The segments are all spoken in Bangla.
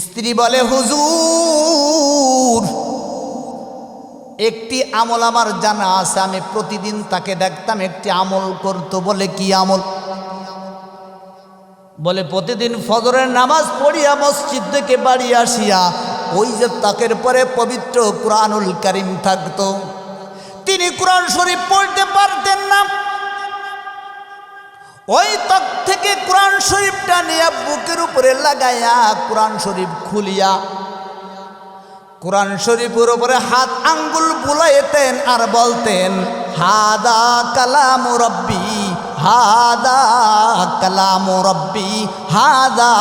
স্ত্রী বলে, হুজুর একটি আমল আমার জানা আছে, আমি প্রতিদিন তাকে দেখতাম একটি আমল করতো। বলে, কি আমল? বলে, প্রতিদিন ফজরের নামাজ পড়িয়া মসজিদ থেকে বাড়ি আসিয়া ওই যে তাকের পরে পবিত্র কুরআনুল কারীম থাকতো, তিনি কুরআন শরীফ পড়তে পারতেন না। ওই তক থেকে কুরআন শরীফটা নিয়ে বুকের উপরে লাগাইয়া কুরআন শরীফ খুলিয়া কুরআন শরীফের উপরে হাত আঙ্গুল বুলাইতেন আর বলতেন, হাদা কালামু রব্বি, হাদা কালামু রব্বি, হাদা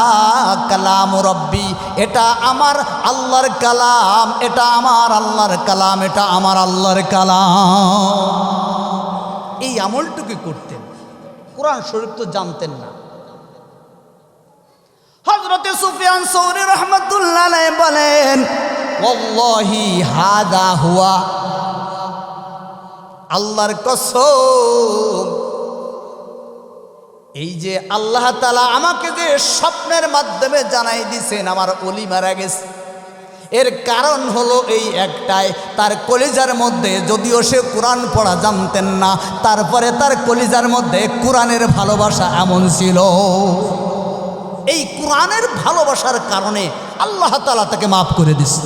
কালামু রব্বি। এটা আমার আল্লাহর কালাম, এটা আমার আল্লাহর কালাম, এটা আমার আল্লাহর কালাম। এই আমলটুকু করতেন, কুরআন শরীফ তো জানতেন না। হযরত সুফিয়ান সৌরি রাহমাতুল্লাহ আলাইহি বলেন, ওয়াল্লাহি হাদা হুয়া, আল্লাহর কসম, এই যে আল্লাহ তাআলা আমাকে যে স্বপ্নের মাধ্যমে জানাই দিয়েছেন আমার ওলি মারা গেছে, এর কারণ হলো এই একটাই, তার কলিজার মধ্যে, যদিও সে কোরআন পড়া জানতেন না, তারপরে তার কলিজার মধ্যে কোরআনের ভালোবাসা এমন ছিল, এই কোরআনের ভালোবাসার কারণে আল্লাহ তাআলা তাকে মাফ করে দিয়েছে।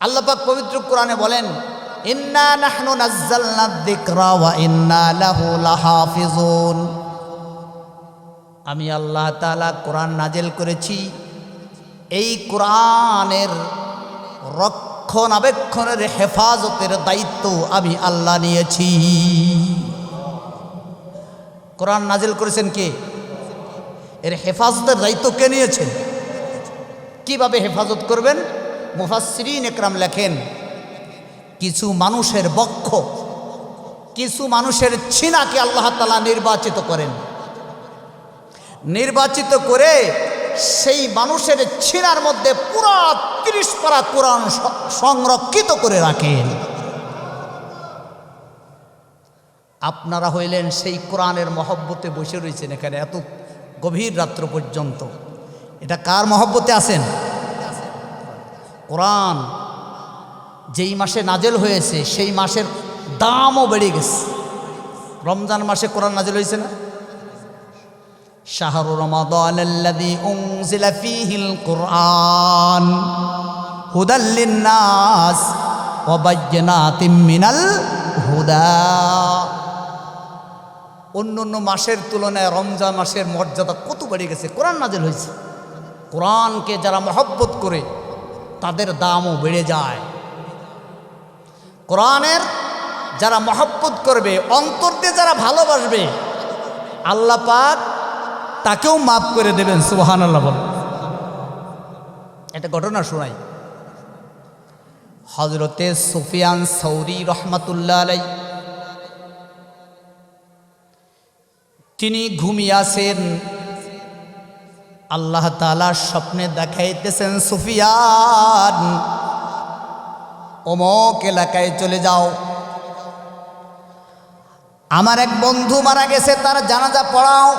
আল্লাহ পাক পবিত্র কোরআনে বলেন, ইন্না নাহনু নাযালনা যিকরা ওয়া ইন্না লাহু লাহাফিজুন। আমি আল্লাহ তাআলা কোরআন নাজিল করেছি, এই কোরআনের রক্ষণাবেক্ষণের হেফাজতের দায়িত্ব আমি আল্লাহ নিয়েছি। কোরআন নাজিল করেছেন কে? এর হেফাজতের দায়িত্ব কে নিয়েছেন? কিভাবে হেফাজত করবেন? মুফাসসিরিন একরাম লেখেন, কিছু মানুষের বক্ষ, কিছু মানুষের ছিনাকে আল্লাহ তাআলা নির্বাচিত করেন, নির্বাচিত করে সেই মানুষের ছিনার মধ্যে পুরা 30 পারা কোরআন সংরক্ষিত করে রাখেন। আপনারা হইলেন সেই কোরআনের মহব্বতে বসে রয়েছেন এখানে এত গভীর রাত্র পর্যন্ত। এটা কার মহব্বতে আছেন? কোরআন যেই মাসে নাজেল হয়েছে সেই মাসের দামও বেড়ে গেছে। রমজান মাসে কোরআন নাজেল হয়েছে না? শাহরু রমাদানাল্লাযী উনজিলা ফীহিল কুরআন হুদাল লিন্নাস ওয়া বায়্যিনাতিম মিনাল হুদা। অন্য মাসের তুলনায় রমজান মাসের মর্যাদা কত বেড়ে গেছে, কোরআন নাজেল হয়েছে। কোরআনকে যারা মহব্বত করে তাদের দামও বেড়ে যায়। কোরআনের যারা মহব্বত করবে, অন্তর দিয়ে যারা ভালোবাসবে, আল্লাহ পাক তাকেও মাফ করে দেবেন। সুবহানাল্লাহ বল। একটা ঘটনা শোনাই। হযরতে সুফিয়ান সৌরি রাহমাতুল্লাহ আলাইহি তিনি ঘুমিয়ে আছেন, আল্লাহ তাআলা স্বপ্নে দেখাইতেছেন, সুফিয়ান অমুক এলাকায় চলে যাও, আমার এক বন্ধু মারা গেছে, তার জানাজা পড়াও।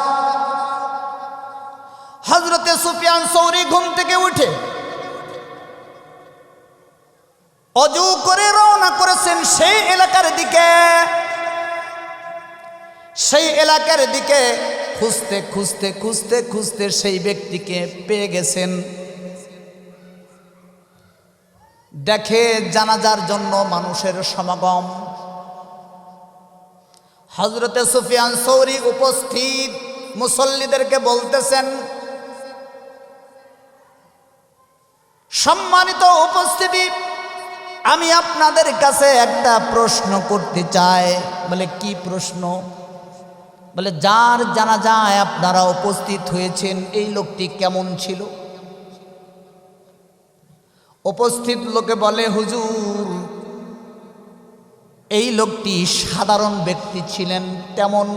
হযরতে সুফিয়ান সৌরি ঘুম থেকে উঠে অজু করে রওনা করেছেন সেই এলাকার দিকে। সেই এলাকার দিকে খুঁজতে খুঁজতে খুঁজতে খুঁজতে সেই ব্যক্তিকে পেয়ে গেছেন। দেখে জানাজার জন্য মানুষের সমাগম। হযরতে সুফিয়ান সৌরি উপস্থিত মুসল্লিদেরকে বলতেছেন, সম্মানিত উপস্থিতি, আমি আপনাদের কাছে একটা প্রশ্ন করতে চাই। বলে, কি প্রশ্ন? বলে, যার জানাজায় আপনারা উপস্থিত হয়েছেন এই লোকটি কেমন ছিল? উপস্থিত লোকে বলে, হুজুর এই লোকটি সাধারণ ব্যক্তি ছিলেন, তেমন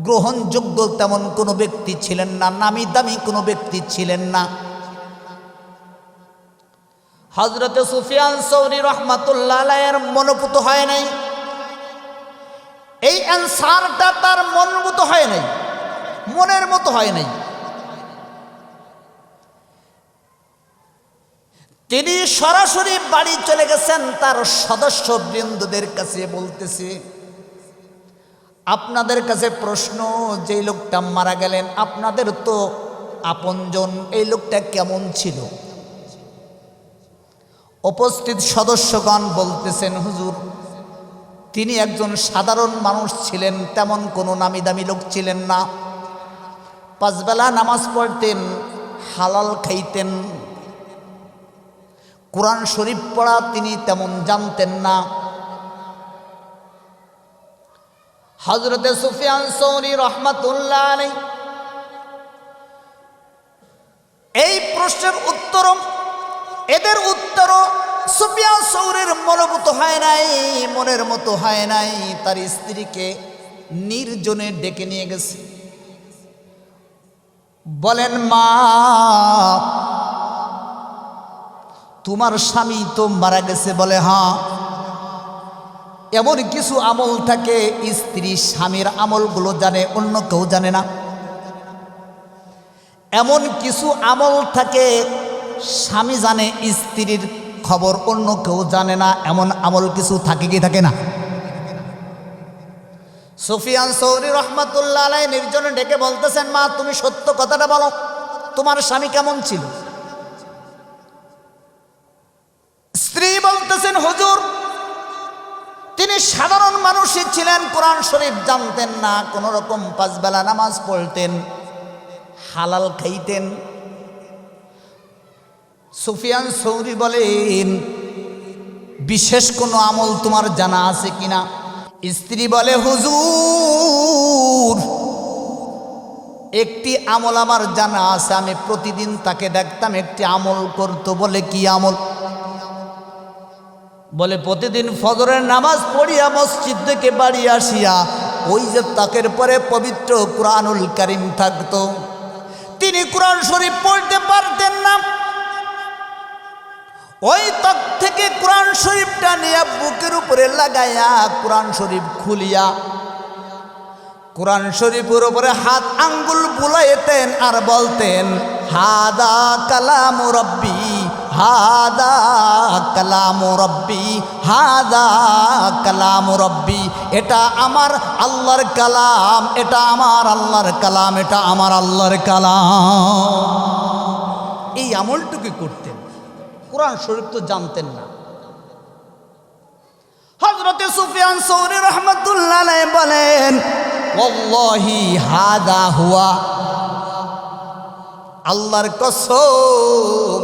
গ্রহণযোগ্য তেমন কোনো ব্যক্তি ছিলেন না, নামি দামি কোনো ব্যক্তি ছিলেন না। হযরতে সুফিয়ান সৌরি রাহমাতুল্লাহ আলাইহির মনোপুত হয় নাই, এই অ্যানসারটা তার মনোভূত হয় নাই, মনের মতো হয় নাই। তিনি সরাসরি বাড়ি চলে গেছেন, তার সদস্যবৃন্দদের কাছে বলতেছে, আপনাদের কাছে প্রশ্ন, যেই লোকটা মারা গেলেন আপনাদের তো আপনজন, এই লোকটা কেমন ছিল? উপস্থিত সদস্যগণ বলতেছেন, হুজুর তিনি একজন সাধারণ মানুষ ছিলেন, তেমন কোনো নামি দামি লোক ছিলেন না। 5 বেলা নামাজ পড়তেন, হালাল খাইতেন, কোরআন শরীফ পড়া তিনি তেমন জানতেন না। হযরতে সুফিয়ান সৌরি রাহমাতুল্লাহ আলাইহি এই প্রশ্নের উত্তর, এদের উত্তরও সুফিয়ান সৌরির মনের মতো হয় নাই। তার স্ত্রীকে নির্জনে ডেকে নিয়ে গেছে, বলেন মা তোমার স্বামী তো মারা গেছে? বলে হ্যাঁ। এমন কিছু আমল থাকে স্ত্রী স্বামীর আমলগুলো জানে, অন্য কেউ জানে না। এমন কিছু আমল থাকে স্বামী জানে, স্ত্রীর খবর অন্য কেউ জানে না। এমন আমল কিছু থাকে কি থাকে না? সুফিয়ান সৌরি রাহমাতুল্লাহ আলাইহি নির্জনে ডেকে বলতেছেন, মা তুমি সত্য কথাটা বলো, তোমার স্বামী কেমন ছিল? স্ত্রী বলতেছেন, হুজুর তিনি সাধারণ মানুষই ছিলেন, কোরআন শরীফ জানতেন না, কোন রকম 5 বেলা নামাজ পড়তেন, হালাল খাইতেন। সুফিয়ান সৌরি বলেন, বিশেষ কোনো আমল তোমার জানা আছে কিনা? স্ত্রী বলে, হুজুর একটি আমল আমার জানা আছে, আমি প্রতিদিন তাকে দেখতাম একটি আমল করত। বলে কি আমল? বলে প্রতিদিন ফজরের নামাজ পড়িয়া মসজিদ থেকে বাড়ি আসিয়া ওই যে তাকের পরে পবিত্র কুরআনুল কারীম থাকতো, তিনি কোরআন শরীফ পড়তে পারতেন না, ওই তক থেকে কোরআন শরীফটা নিয়ে বুকের উপরে লাগাইয়া কোরআন শরীফ খুলিয়া কোরআন শরীফের উপরে হাত আঙ্গুল বুলাইতেন আর বলতেন, হাদা কালামু রব্বি, হাদা কালামু রব্বি, হাদা কালামু রব্বি। এটা আমার আল্লাহর কালাম, এটা আমার আল্লাহর কালাম, এটা আমার আল্লাহর কালাম। এই আমলটুকু করতেন, কোরআন শরীফ তো জানতেন না। হযরতে সুফিয়ান সৌরি রাহমাতুল্লাহ আলাইহি বলেন, ওয়াল্লাহি হাদা হুয়া, আল্লাহর কসম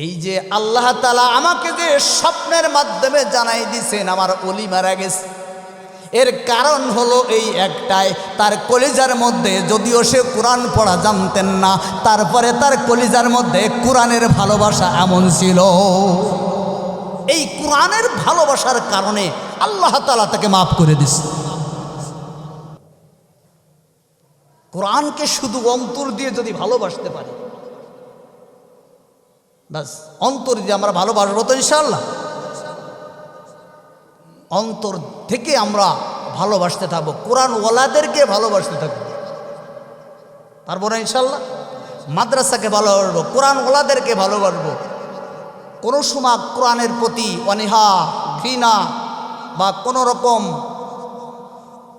এই যে আল্লাহ তাআলা আমাকে যে স্বপ্নের মাধ্যমে জানাই দিয়েছেন আমার ওলি মারা গেছে, এর কারণ হলো এই একটাই, তার কলিজার মধ্যে, যদিও সে কোরআন পড়া জানতেন না, তারপরে তার কলিজার মধ্যে কোরআনের ভালোবাসা এমন ছিল, এই কোরআনের ভালোবাসার কারণে আল্লাহ তাআলা তাকে মাফ করে দিয়েছে। কোরআনকে শুধু অন্তর দিয়ে যদি ভালোবাসতে পারি, বাস অন্তর দিয়ে আমরা ভালোবাসবো তো ইনশাআল্লাহ, অন্তর থেকে আমরা ভালোবাসতে থাকবো, কোরআন ওয়ালাদেরকে ভালোবাসতে থাকবো, পারবো না ইনশাআল্লাহ? মাদ্রাসাকে ভালোবাসবো, কোরআন ওয়ালাদেরকে ভালোবাসবো। কোনো সময় কোরআনের প্রতি অনীহা, ঘৃণা বা কোনো রকম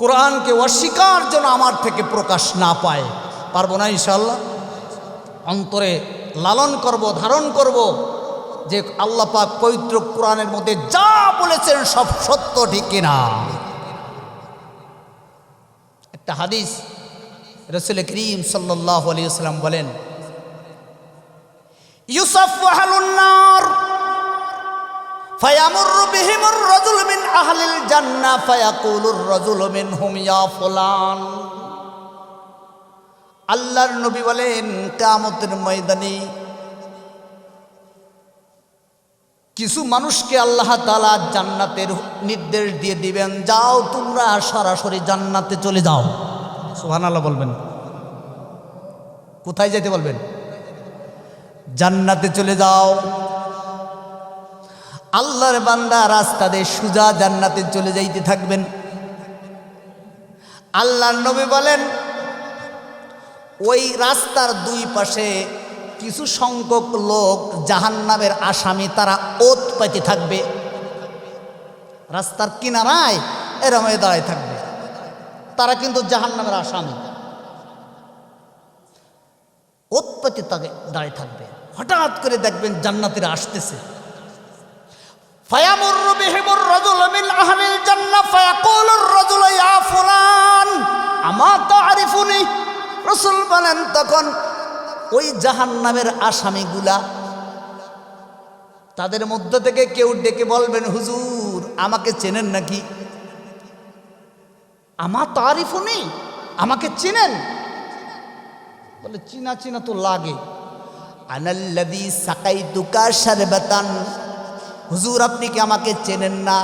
কোরআনকে অস্বীকার যেন আমার থেকে প্রকাশ না পায়, পারবো না ইনশাআল্লাহ? অন্তরে লালন করব, ধারণ করব যে আল্লাহ পাক পবিত্র কোরআনের মধ্যে যা বলেছেন সব সত্য, ঠিক কিনা? একটা হাদিস রাসূল করিম সাল্লাল্লাহু আলাইহি ওয়াসাল্লাম বলেন, ইউসাফু আহলুন নার ফায়ামুরু বিহিমুর রাজুলু মিন আহলিল জান্নাহ ফায়াকুলুর রাজুলু মিনহুম ইয়া ফুলান। আল্লাহর নবী বলেন, কিয়ামতের ময়দানে কিছু মানুষকে আল্লাহ তাআলা জান্নাতের নির্দেশ দিয়ে দিবেন, যাও তোমরা সরাসরি জান্নাতে চলে যাও। সুবহানাল্লাহ বলবেন। কোথায় যেতে বলবেন? জান্নাতে চলে যাও। আল্লাহর বান্দা রাস্তা দিয়ে সোজা জান্নাতে চলে যাইতে থাকবেন। আল্লাহর নবী বলেন, ওই রাস্তার দুই পাশে কিছু সংখ্যক লোক জাহান্নামের আসামি, তারা ওত পাইতে থাকবে, রাস্তার কিনারায় এরম হয়ে দাঁড়ায় থাকবে, তারা কিন্তু জাহান্নামের আসামি, ওত পাইতে দাঁড়ায় থাকবে। হঠাৎ করে দেখবেন জান্নাতীরা আসতেছে, ফায়ামুরু বিহিমুর রাজুলু মিন আহলিল জান্নাহ ফায়াকুলুর রাজুলু ইয়া ফুলান আমা তা'রিফুনি। রাসূল বলেন তখন ওই জাহান্নামের আসামিগুলা তাদের মধ্য থেকে কেউ ডেকে বলবেন, হুজুর আমাকে চেনেন নাকি? আমা তা'রিফুনি, আমাকে চিনেন? বলে চিনা চিনা তো লাগে। আনাল্লাযী সাকাইতুকা শারবাতান, হুজুর আপনি কি আমাকে চেনেন না?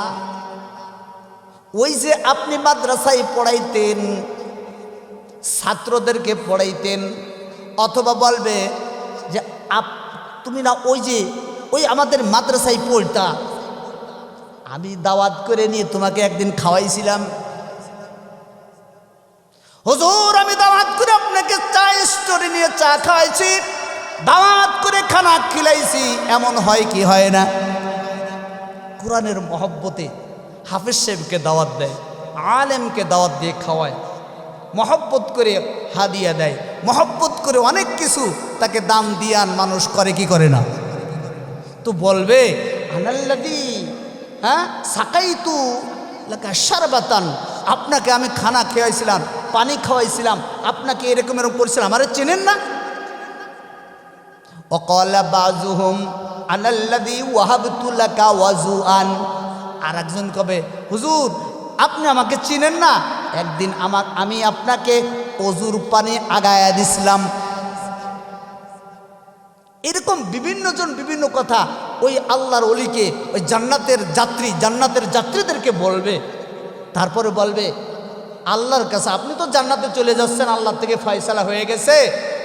ওই যে আপনি মাদ্রাসায় পড়াইতেন, ছাত্রদেরকে পড়াইতেন, অথবা বলবে যে তুমি না ওই আমাদের মাদ্রাসায় পড়তা, আমি দাওয়াত করে নিয়ে তোমাকে একদিন খাওয়াইছিলাম। হুজুর আমি দাওয়াত করে আপনাকে চা স্টোরে নিয়ে চা খাওয়াইছি, দাওয়াত করে খানা খিলাইছি, এমন হয় কি হয় না? কোরআনের মহব্বতে হাফেজ সাহেবকে দাওয়াত দেয়, আলেমকে দাওয়াত দিয়ে খাওয়ায়, মহব্বত করে হাদিয়া দেয়, মহব্বত করে অনেক কিছু তাকে দান দিয়ান মানুষ করে কি করে না? তো বলবে আনাল্লাযী সাকাইতু লাকা শারবাতান, আপনাকে আমি খানা খাওয়াইছিলাম, পানি খাওয়াইছিলাম, আপনাকে এরকম করছিলাম, আরে চেনেন না? ওয়াকালা বাযুহুম আনাল্লাযী ওয়াহাবতু লাকা ওয়াজুআন, আর একজন কবে, হুজুর আপনি আমাকে চিনেন না, একদিন আমি আপনাকে অজুর পানি আগায়া দিছিলাম। এরকম বিভিন্ন জন বিভিন্ন কথা ওই আল্লাহর ওলিকে, ওই জান্নাতের যাত্রীদেরকে বলবে। তারপরে বলবে আল্লাহর কাছে, আপনি তো জান্নাতে চলে যাচ্ছেন, আল্লাহ থেকে ফয়সালা হয়ে গেছে,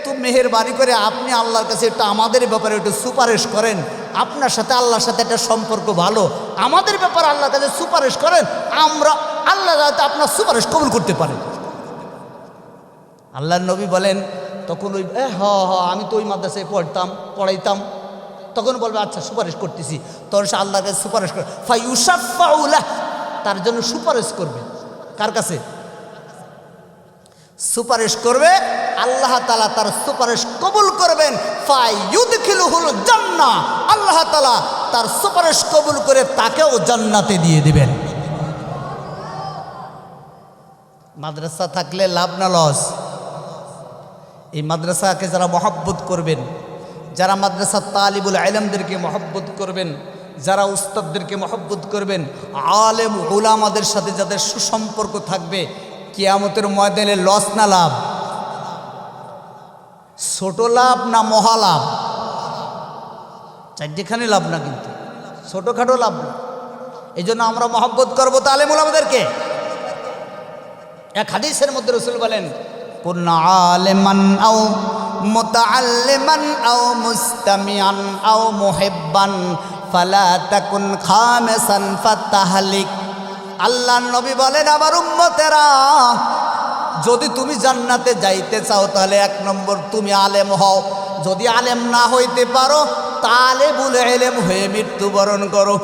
তো মেহেরবানি করে আপনি আল্লাহর কাছে একটু আমাদের ব্যাপারে একটু সুপারিশ করেন, আপনার সাথে আল্লাহর সাথে একটা সম্পর্ক ভালো, আমাদের ব্যাপারে আল্লাহর কাছে সুপারিশ করেন, আমরা আল্লাহ যাতে আপনার সুপারিশ কবুল করতে পারেন। আল্লাহর নবী বলেন তখন ওই আমি তো ওই মাদ্রাসায় পড়াইতাম, তখন বলবে আচ্ছা সুপারিশ করতেছি, তখন সে আল্লাহর কাছে সুপারিশ করে, ফায়ুশাফাউ লাহ, তার জন্য সুপারিশ করবে। কার কাছে সুপারিশ করবে? আল্লাহ তাআলা তার সুপারিশ কবুল করবেন, ফায়ুদখিলুহুল জান্নাহ, আল্লাহ তাআলা তার সুপারিশ কবুল করে তাকেও জান্নাতে দিয়ে দিবেন। মাদ্রাসা থাকলে লাভ না লস? এই মাদ্রাসাকে যারা মহব্বত করবেন, যারা মাদ্রাসার তালিবুল ইলমদেরকে মহব্বত করবেন, যারা উস্তাদদেরকে মহব্বত করবেন, আলেম উলামাদের সাথে যাদের সুসম্পর্ক থাকবে, কিয়ামতের ময়দানে লস না লাভ? ছোট লাভ না মহালাভ? চারটিখানি লাভ না, কিন্তু ছোটোখাটো লাভ না। এই জন্য আমরা মহব্বত করবো তো আলেম উলামাদেরকে। এক হাদিসের মধ্যে রাসূল বলেন, কুন্না আলিমান আও মুতাআল্লিমান আও মুস্তামিআন আও মুহিব্বান ফালা তাকুন খামিসান ফাতাহলিক। আল্লাহর নবী বলেন, আমার উম্মতেরা, যদি তুমি জান্নাতে যাইতে চাও তাহলে 1 নম্বর তুমি আলেম হও, যদি আলেম না হইতে পারো তালেবুল ইলম হয়ে মৃত্যুবরণ করো।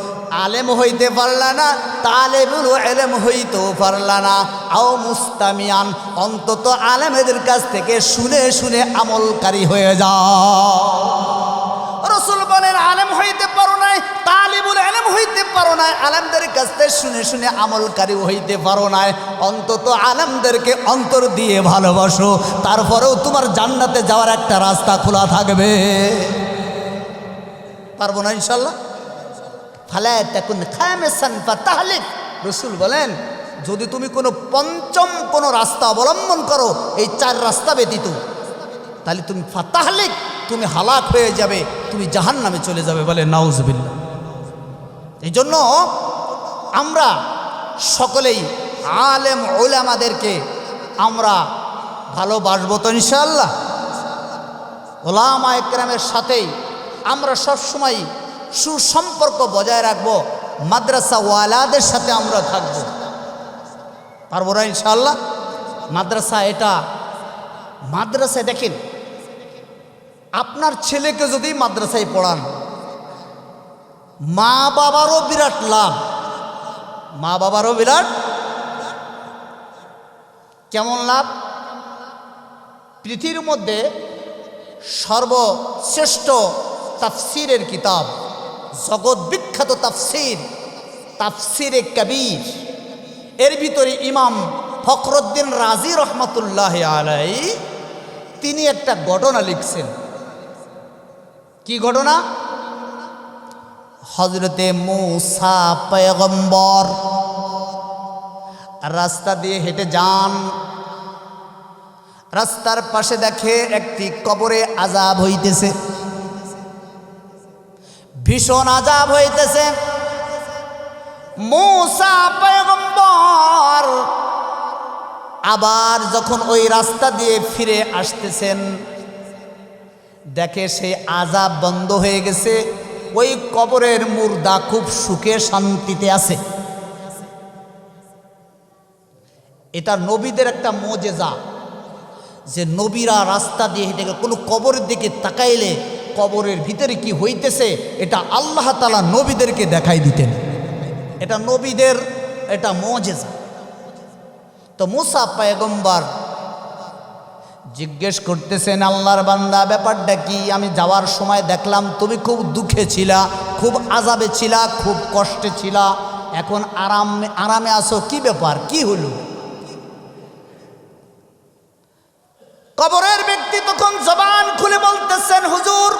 আলেম হইতে পারলা না, তালেবুল ইলম হইতেও পারলা না, আও মুস্তামিয়ান, অন্তত আলেমদের কাছ থেকে শুনে শুনে আমলকারী হয়ে যাও। রাসূল বলেন আলেম হইতে পারো নাই, তালিবুল ইলম হইতে পারো নাই, আলেমদের কাছ থেকে শুনে শুনে আমলকারী হইতে পারো নাই, অন্তত আলেমদেরকে অন্তর দিয়ে ভালোবাসো, তারপরেও তোমার জান্নাতে যাওয়ার একটা রাস্তা খোলা থাকবে। পারবো না ইনশাল্লাহ? ফালা তাকুন খামিসান ফাতাহলিক। রাসূল বলেন যদি তুমি কোনো পঞ্চম কোনো রাস্তা অবলম্বন করো এই 4 রাস্তা ব্যতীত, তাহলে তুমি ফাতাহলিক, তুমি হালাক হয়ে যাবে, তুমি জাহান্নামে চলে যাবে। বলে নাউজুবিল্লাহ। এই জন্য আমরা সকলেই আলেম উলামাদেরকে আমরা ভালোবাসবো তো ইনশাআল্লাহ। উলামায়ে কেরামের সাথেই আমরা সবসময় সুসম্পর্ক বজায় রাখবো, মাদ্রাসা ওয়ালাদের সাথে আমরা থাকবো। পারবো না ইনশাআল্লাহ? মাদ্রাসায় দেখেন আপনার ছেলেকে যদি মাদ্রাসায় পড়ান, মা বাবারও বিরাট লাভ, মা বাবারও বিরাট। কেমন লাভ? পৃথিবীর মধ্যে সর্বশ্রেষ্ঠ তাফসিরের কিতাব, জগৎ বিখ্যাত তাফসির, তাফসিরে কবির, এর ভিতরে ইমাম ফখরুদ্দিন রাজি রহমতুল্লাহ আলাইহি তিনি একটা ঘটনা লিখছেন। কি ঘটনা? হযরতে মূসা পয়গম্বর রাস্তা দিয়ে হেঁটে যান, রাস্তার পাশে দেখে একটি কবরে আযাব হইতেছে, ভীষণ আযাব হইতেছে। মূসা পয়গম্বর আবার যখন ওই রাস্তা দিয়ে ফিরে আসতেছেন, দেখে সেই আযাব বন্ধ হয়ে গেছে, ওই কবরের মুর্দা খুব সুখে শান্তিতে আছে। এটা নবীদের একটা মুজিজা, যে নবীরা রাস্তা দিয়ে হেঁটে কোনো কবরের দিকে তাকাইলে কবরের ভিতরে কি হইতেছে এটা আল্লাহ তাআলা নবীদেরকে দেখাই দিতেন। এটা নবীদের এটা মুজিজা। তো মূসা পয়গম্বর জিজ্ঞেস করতেছেন, আল্লাহর বান্দা ব্যাপারটা কি? আমি যাওয়ার সময় দেখলাম তুমি খুব দুঃখে ছিলা, খুব আযাবে ছিলা, খুব কষ্টে ছিলা, এখন আরামে আসো, কি ব্যাপার, কি হলো? কবরের ব্যক্তি তখন জবান খুলে বলতেছেন, হুজুর,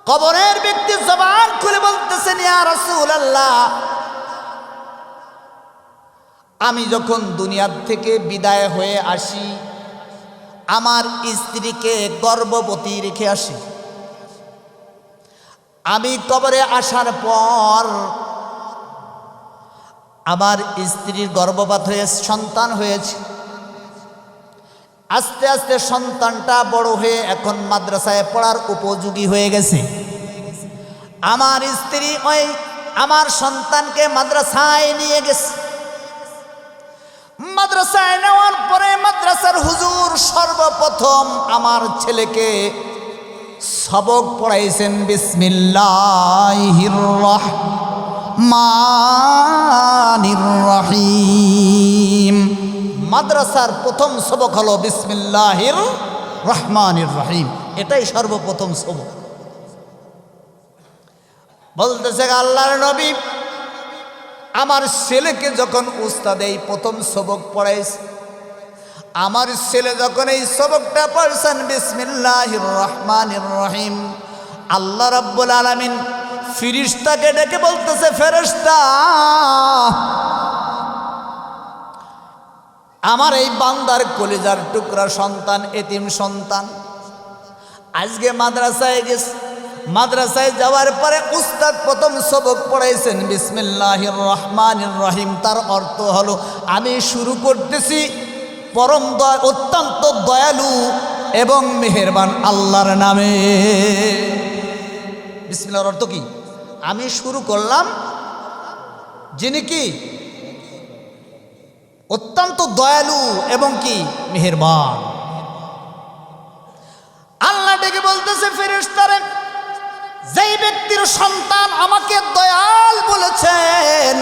কবরের ব্যক্তি জবান খুলে বলতেছেন, ইয়া রাসূলুল্লাহ, আমি যখন দুনিয়ার থেকে বিদায় হয়ে আসি, আমার স্ত্রীকে গর্ভবতী রেখে আসি। আমি কবরে আসার পর আমার স্ত্রীর গর্ভপাত হয়ে সন্তান হয়েছে। আস্তে আস্তে সন্তানটা বড় হয়ে এখন মাদ্রাসায় পড়ার উপযোগী হয়ে গেছে। আমার স্ত্রী ওই আমার সন্তানকে মাদ্রাসায় নিয়ে গেছে। মাদ্রাসায় নেওয়ার পরে মাদ্রাসার হুজুর সর্বপ্রথম আমার ছেলেকে সবক পড়াইছেন বিসমিল্লাহির রহমানির রহিম। মাদ্রাসার প্রথম সবক হলো বিসমিল্লাহির রহমানির রহিম, এটাই সর্বপ্রথম সবক। বলতেছে আল্লাহর নবী, আমার ছেলেকে যখন উস্তাদ এই প্রথম সবক পড়াইছে, আমার ছেলে যখন এই সবকটা পড়ছেন বিসমিল্লাহির রহমানির রহিম, আল্লাহ রাব্বুল আলামিন ফেরেশতাকে ডেকে বলতেছে, ফেরেশতা, আমার এই বান্দার কলিজার টুকরা সন্তান, এতিম সন্তান, আজকে মাদ্রাসায় গেছে। মাদ্রাসায় যাওয়ার পরে উস্তাদ প্রথম সবক পড়াইছেন বিসমিল্লাহির রহমানির রহিম। তার অর্থ হলো আমি শুরু করতেছি পরম অত্যন্ত দয়ালু এবং মেহেরবান আল্লাহর নামে। বিসমিল্লাহর অর্থ কি? আমি শুরু করলাম যিনি কি অত্যন্ত দয়ালু এবং কি মেহেরবান। আল্লাহ ডেকে বলতেছে, ফেরেশতারে, যেই ব্যক্তির সন্তান আমাকে দয়াল বলেছেন,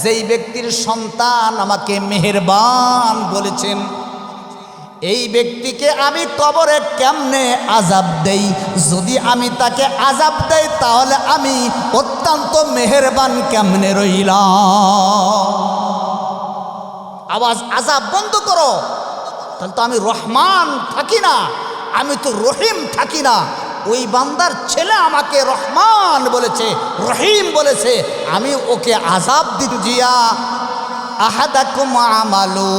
যেই ব্যক্তির সন্তান আমাকে মেহেরবান বলেছেন, এই ব্যক্তিকে আমি কবরে কেমনে আযাব দেই? যদি আমি তাকে আযাব দেই তাহলে আমি অত্যন্ত মেহেরবান কেমনে রইলাম? আওয়াজ আযাব বন্ধ করো। তাহলে তো আমি রহমান থাকি না, আমি তো রহিম থাকি না। ওই বান্দার ছেলে আমাকে রহমান বলেছে, রহিম বলেছে, আমি ওকে আযাব দিতে জিয়া আহাদাকুম আমালু।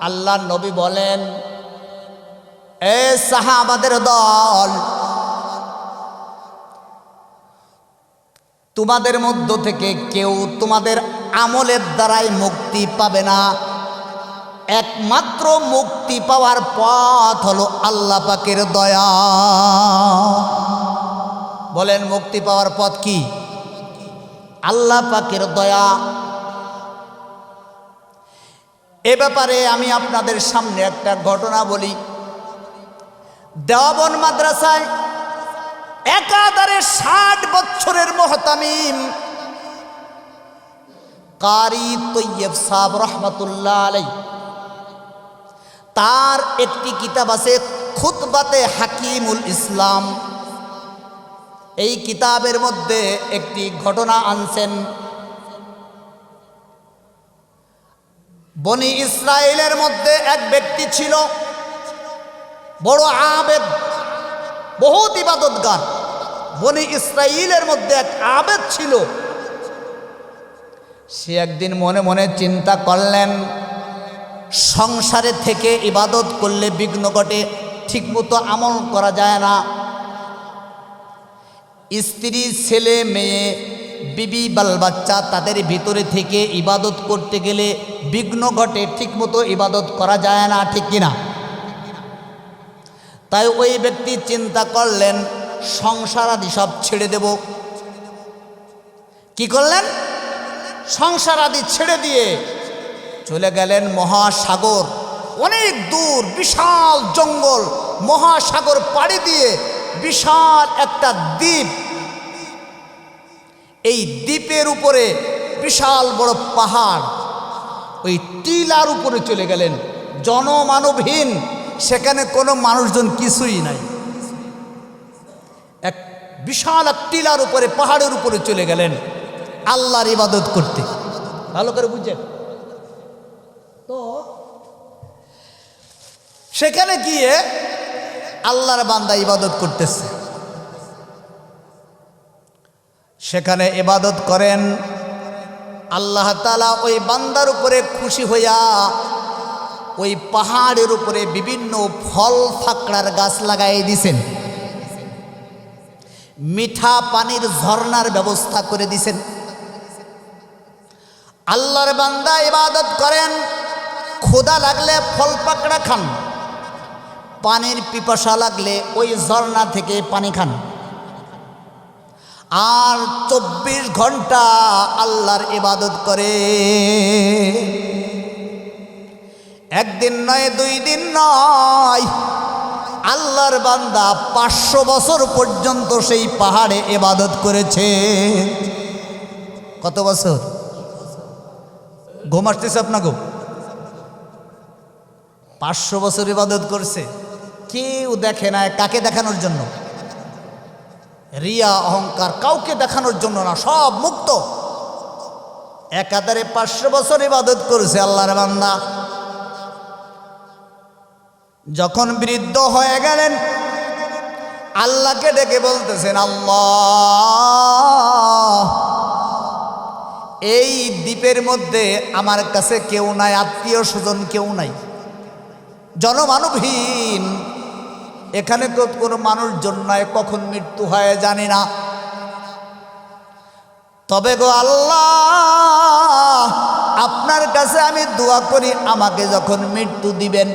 আল্লাহ নবী বলেন, এ সাহাবাদের দল, তোমাদের মধ্য থেকে কেউ তোমাদের আমলের দ্বারাই মুক্তি পাবে না। একমাত্র মুক্তি পাওয়ার পথ হলো আল্লাহ পাকের দয়া। বলেন, মুক্তি পাওয়ার পথ কি? আল্লাহ পাকের দয়া। এ ব্যাপারে আমি আপনাদের সামনে একটা ঘটনা বলি। দেওবন্দ মাদ্রাসায় একাধারে 60 বছরের মুহতামিম কারি তৈয়ব সাহেব রহমতুল্লাহ আলাই, তার একটি কিতাব আছে খুতবাতে হাকিমুল ইসলাম। এই কিতাবের মধ্যে একটি ঘটনা আনছেন। বনি ইসরায়েলের মধ্যে এক ব্যক্তি ছিল, বড় আবেদ, বহুত ইবাদতগার। বনি ইসরায়েলের মধ্যে এক আবেদ ছিল। সে একদিন মনে মনে চিন্তা করলেন, সংসারে থেকে ইবাদত করলে বিঘ্ন ঘটে, ঠিকমতো আমল করা যায় না। স্ত্রী, ছেলে, মেয়ে, বিবি, বাল বাচ্চা, তাদের ভিতরে থেকে ইবাদত করতে গেলে বিঘ্ন ঘটে, ঠিকমতো ইবাদত করা যায় না, ঠিক কিনা? তাই ওই ব্যক্তি চিন্তা করলেন, সংসার আদি সব ছেড়ে দেব। কি করলেন? সংসার আদি ছেড়ে দিয়ে চলে গেলেন মহাসাগর, অনেক দূর, বিশাল জঙ্গল, মহাসাগর পাড়ি দিয়ে বিশাল একটা দ্বীপ। এই দ্বীপের উপরে বিশাল বড় পাহাড়, ওই টিলার উপরে চলে গেলেন, জনমানবহীন, সেখানে কোনো মানুষজন কিছুই নাই। এক বিশাল এক টিলার উপরে, পাহাড়ের উপরে চলে গেলেন আল্লাহর ইবাদত করতে। ভালো করে বুঝছেন তো? সেখানে গিয়ে আল্লাহর বান্দা ইবাদত করতেছে। সেখানে ইবাদত করেন, আল্লাহ তাআলা ওই বান্দার উপরে খুশি হইয়া ওই পাহাড়ের উপরে বিভিন্ন ফল ফাকড়ার গাছ লাগাই দিছেন, মিঠা পানির ঝর্ণার ব্যবস্থা করে দিছেন। আল্লাহর বান্দা ইবাদত করেন, ক্ষুধা লাগলে ফল পাকড়া খান, পানির পিপাসা লাগলে ওই ঝর্ণা থেকে পানি খান, আর 24 ঘন্টা আল্লাহর ইবাদত করে। একদিন নয়, 2 দিন নয়, আল্লাহর বান্দা 500 বছর পর্যন্ত সেই পাহাড়ে ইবাদত করেছে। কত বছর? ঘুম আসতেছে আপনাকে? 500 বছর ইবাদত করছে। কেউ দেখে না। কাকে দেখানোর জন্য? রিয়া, অহংকার, কাউকে দেখানোর জন্য না, সব মুক্ত। একাধারে 500 বছর ইবাদত করেছে আল্লাহর বান্দা। যখন বৃদ্ধ হয়ে গেলেন, আল্লাহকে ডেকে বলতেছেন, আল্লাহ, এই দ্বীপের মধ্যে আমার কাছে কেউ নাই, আত্মীয় স্বজন কেউ নাই, জনমানবহীন, এখানে তো কোনো মানুষজন নয়, কখন মৃত্যু হয় জানি না। তবে গো আল্লাহ, আপনার কাছে আমি দোয়া করি, আমাকে যখন মৃত্যু দিবেন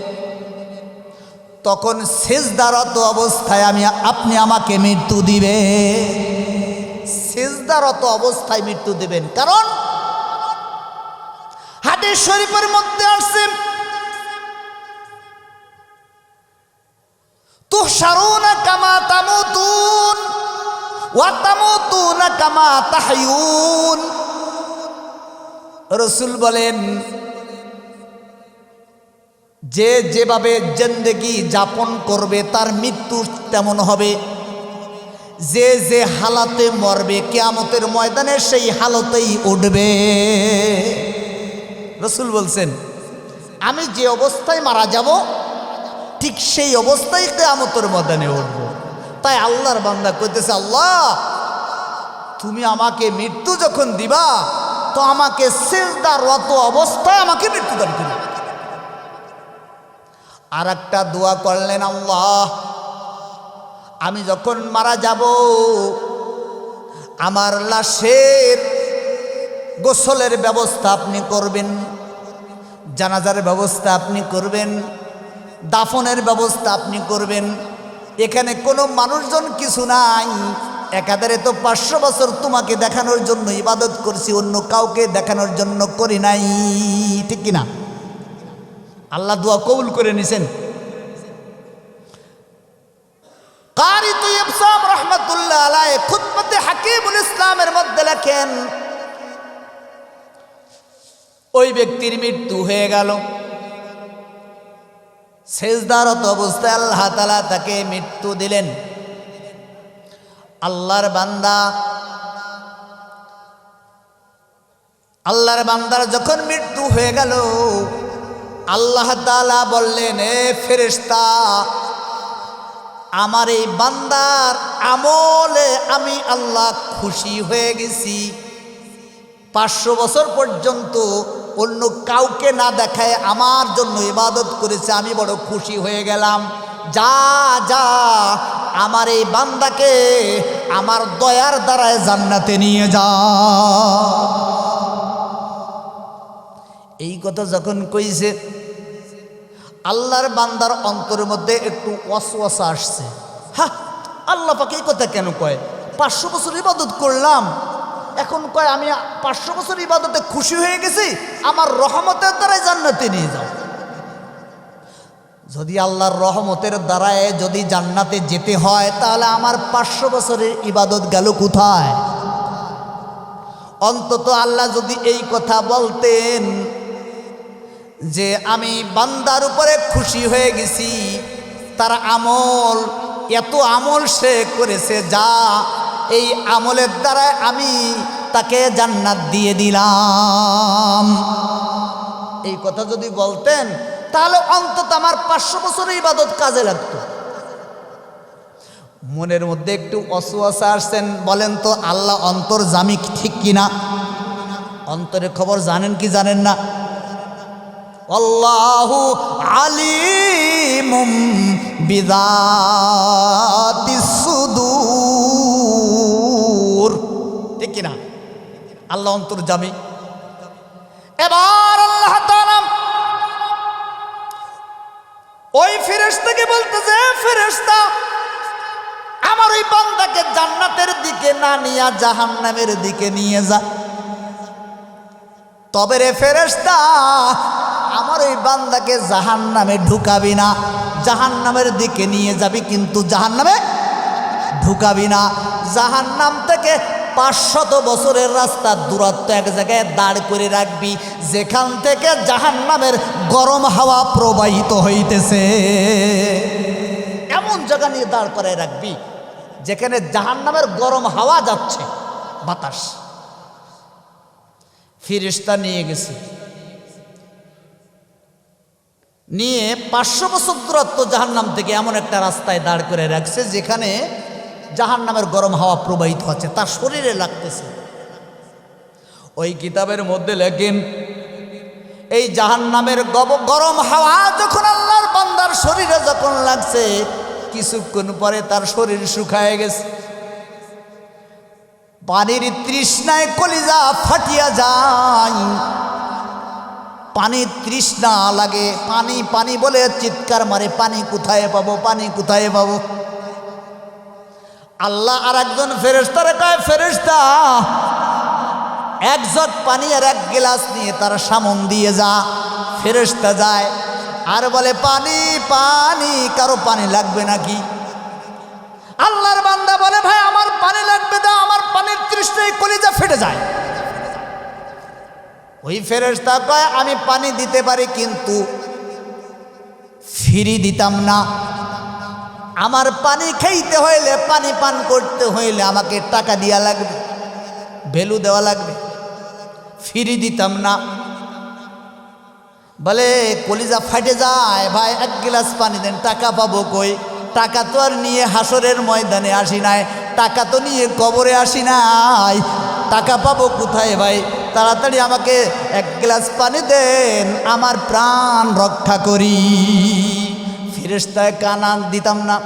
তখন সিজদারত অবস্থায় আপনি আমাকে মৃত্যু দিবেন। সিজদারত অবস্থায় মৃত্যু দিবেন। কারণ হাদিস শরীফের মধ্যে আসছে, তুহশারুনা কামা তামুতুন ওয়া তামুতুনা কামা তাহয়ুন। রাসূল বলেন, যে যেভাবে জিন্দেগি যাপন করবে তার মৃত্যু তেমন হবে। যে যে হালাতে মরবে কিয়ামতের ময়দানে সেই হালতেই উঠবে। রাসূল বলছেন, আমি যে অবস্থায় মারা যাব ঠিক সেই অবস্থায় কিয়ামতের ময়দানে উঠব। তাই আল্লাহর বান্দা কইতেছে, আল্লাহ, তুমি আমাকে মৃত্যু যখন দিবা তো আমাকে সিজদারত অবস্থায় আমাকে মৃত্যু দান করবে। আর একটা দোয়া করলেন, আল্লাহ, আমি যখন মারা যাব আমার লাশের গোসলের ব্যবস্থা আপনি করবেন, জানাজার ব্যবস্থা আপনি করবেন, দাফনের ব্যবস্থা আপনি করবেন। এখানে কোনো মানুষজন কিছু নাই, একাধারে তো 500 বছর তোমাকে দেখানোর জন্য ইবাদত করছি, অন্য কাউকে দেখানোর জন্য করি নাই, ঠিক কিনা? আল্লাহ দোয়া কবুল করে নিছেন। রহমতুল্লাহ আলাইহি খুতবাতে হাকিমুল ইসলামের মধ্যে লেখেন, ওই ব্যক্তির মৃত্যু হয়ে গেল। সেজদারত অবস্থায় আল্লাহ তাআলা তাকে মৃত্যু দিলেন। আল্লাহর বান্দার যখন মৃত্যু হয়ে গেল, আল্লাহ তাআলা বললেন, এ ফেরেশতা, আমার এই বান্দার আমলে আমি আল্লাহ খুশি হয়ে গেছি। 500 বছর পর্যন্ত অন্য কাউকে না দেখায় আমার জন্য ইবাদত করেছে, আমি বড় খুশি হয়ে গেলাম। যা যা আমার এই বান্দাকে আমার দয়ার দ্বারায় জান্নাতে নিয়ে যা। এই কথা যখন কইছে, আল্লাহর বান্দার অন্তরের মধ্যে একটু ওয়াসওয়াসা আসছে। হ্যাঁ, আল্লাহ পাক এই কথা কেন কয়? 500 বছর ইবাদত করলাম, এখন কয় আমি 500 বছর ইবাদতে খুশি হয়ে গেছি, আমার রহমতের দ্বারাই জান্নাতে নিয়ে যাও। যদি আল্লাহর রহমতের দ্বারায় যদি জান্নাতে যেতে হয়, তাহলে আমার 500 বছরের ইবাদত গেল কোথায়? অন্তত আল্লাহ যদি এই কথা বলতেন যে আমি বান্দার উপরে খুশি হয়ে গেছি, তার আমল, এত আমল সে করেছে, যা এই আমলের দ্বারা আমি তাকে জান্নাত দিয়ে দিলাম, এই কথা যদি বলতেন, তাহলে অন্তত আমার 500 বছরের ইবাদত কাজে লাগতো। মনের মধ্যে একটু ওয়াসওয়াসা আসছেন। বলেন তো, আল্লাহ অন্তর্যামী ঠিক কিনা? অন্তরের খবর জানেন কি জানেন না? আল্লাহু আলিমুম বিযাতিস সুদূর, ঠিক কিনা? আল্লাহ অন্তর্যামী। এবার আল্লাহ তাআলা ওই ফেরেশতাকে বলতেছে, ফেরেশতা, আমার ওই বান্দাকে জান্নাতের দিকে না নিয়ে জাহান্নামের দিকে নিয়ে যা। তবে রে ফেরেশতা, আমার ওই বান্দাকে জাহান্নামে ঢুকাবি না, জাহান্নামের দিকে নিয়ে যাবি, কিন্তু জাহান্নামে ঢুকাবি না। জাহান্নাম থেকে 500 বছরের রাস্তার দূরত্ব এক জায়গায় দাঁড় করে রাখবি, যেখান থেকে জাহান্নামের গরম হাওয়া প্রবাহিত হইতেছে। এমন জায়গা নিয়ে দাঁড় করে রাখবি যেখানে জাহান্নামের গরম হাওয়া যাচ্ছে, বাতাস। ফেরেশতা নিয়ে গেছে, নিয়ে 500 বছর দূরত্ব জাহান্নাম থেকে এমন একটা রাস্তায় দাঁড় করে রাখছে যেখানে জাহান্নামের গরম হাওয়া প্রবাহিত হচ্ছে, তার শরীরে লাগতেছে। ওই কিতাবের মধ্যে লেখেন, এই জাহান্নামের গরম হাওয়া যখন আল্লাহর বান্দার শরীরে যখন লাগছে, কিছুক্ষণ পরে তার শরীর শুকায় গেছে। পানির তৃষ্ণায় কলিজা ফাটিয়া যায়, পানির তৃষ্ণা লাগে, পানি পানি বলে চিৎকার মারে, পানি কোথায় পাবো, পানি কোথায় পাবো। আল্লাহ আর একজন ফেরেশতারে কয়, ফেরেশতা, এক জগ পানি আর এক গ্লাস নিয়ে তার সামন দিয়ে যা। ফেরেশতা যায় আর বলে, পানি পানি, কারো পানি লাগবে নাকি? আল্লাহর বান্দা বলে, ভাই আমার পানি লাগবে, দাও, আমার পানির তৃষ্ণায় কলিজা ফেটে যায়। ওই ফেরেশতা কয়, আমি পানি দিতে পারি, কিন্তু ফ্রি দিতাম না। আমার পানি খাইতে হইলে, পানি পান করতে হইলে আমাকে টাকা দেওয়া লাগবে, ভ্যালু দেওয়া লাগবে, ফ্রি দিতাম না। বলে, কলিজা ফাটে যায়, ভাই 1 গ্লাস পানি দেন, টাকা পাবো কই? টাকা তো আর নিয়ে হাসরের ময়দানে আসি নাই, টাকা তো নিয়ে কবরে আসি নাই, টাকা পাবো কোথায় ভাই? তাড়াতাড়ি আমাকে 1 গ্লাস পানি দেন, আমার প্রাণ রক্ষা করি। ফেরেশতায় কানা দিতাম না।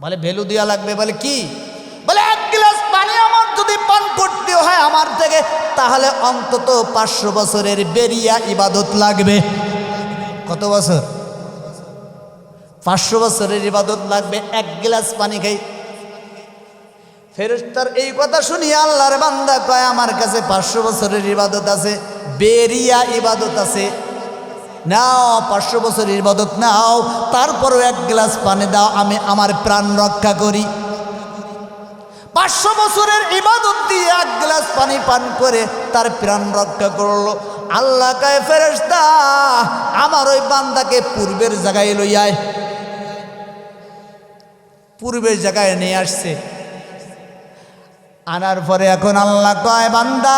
বলে, ভ্যালু দেওয়া লাগবে। বলে, কি? বলে, 1 গ্লাস পানি আমার যদি পান করতে হয় আমার থেকে, তাহলে অন্তত 500 বছরের বেরিয়া ইবাদত লাগবে। কত বছর? 500 বছরের ইবাদত লাগবে 1 গ্লাস পানি খাই। ফেরেশতার এই কথা শুনিয়ে আল্লাহর বান্দা কয়, আমার কাছে 500 বছরের ইবাদত আছে, বেরিয়া ইবাদত আছে, নাও 500 বছরের ইবাদত নাও, তারপরও 1 গ্লাস পানি দাও, আমি আমার প্রাণ রক্ষা করি। 500 বছরের ইবাদত দিয়ে 1 গ্লাস পানি পান করে তার প্রাণ রক্ষা করলো। আল্লাহ কয় ফেরেশতা আমার ওই বান্দাকে পূর্বের জায়গায় লইয়ায়। পূর্বের জায়গায় নিয়ে আসছে। আনার পরে এখন আল্লাহ কয় বান্দা